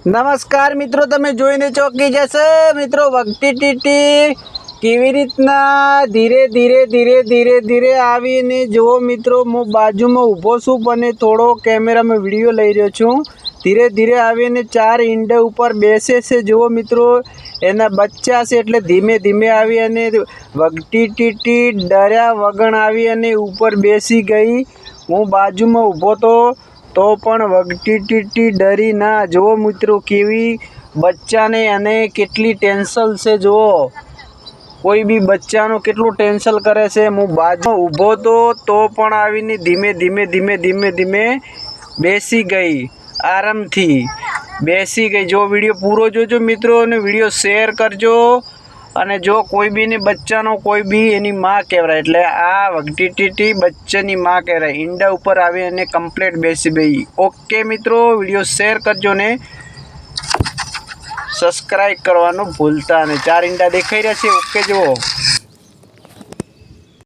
નમસ્કાર મિત્રો, તમે જોઈને ચોકી જશે મિત્રો વગતી ટીટી કેવી રીતના ધીરે ધીરે ધીરે ધીરે ધીરે આવીને જુઓ મિત્રો, હું બાજુમાં ઊભો છું અને થોડો કેમેરામાં વિડીયો લઈ રહ્યો છું। ધીરે ધીરે આવીને 4 ઈંડા ઉપર બેસે છે। જુઓ મિત્રો, એના બચ્ચા છે એટલે ધીમે ધીમે આવી અને વગતી ટીટી ડર્યા વગર આવી અને ઉપર બેસી ગઈ। હું બાજુમાં ઊભો તો પણ વગતી ટીટી ડરી ના। જુઓ મિત્રો કેવી બચ્ચાને અને કેટલી ટેન્શન છે। જુઓ કોઈ બી બચ્ચાનો કેટલું ટેન્શન કરે છે। હું બાજુમાં ઊભો તો પણ આવીને ધીમે ધીમે ધીમે ધીમે ધીમે બેસી ગઈ, આરામથી બેસી ગઈ। જો વિડીયો પૂરો જોજો મિત્રો અને વિડીયો શેર કરજો। અને જો કોઈ બીને બચ્ચાનો કોઈ બી એની માં કહેવાય, એટલે આ વગતી ટીટી બચ્ચાની માં કહેવાય। ઈંડા ઉપર આવી અને કમ્પ્લીટ બેસી ગઈ। ઓકે મિત્રો, વિડીયો શેર કરજો ને સબસ્ક્રાઈબ કરવાનું ભૂલતા નહીં। 4 ઈંડા દેખાઈ રહ્યા છે। ઓકે જુઓ।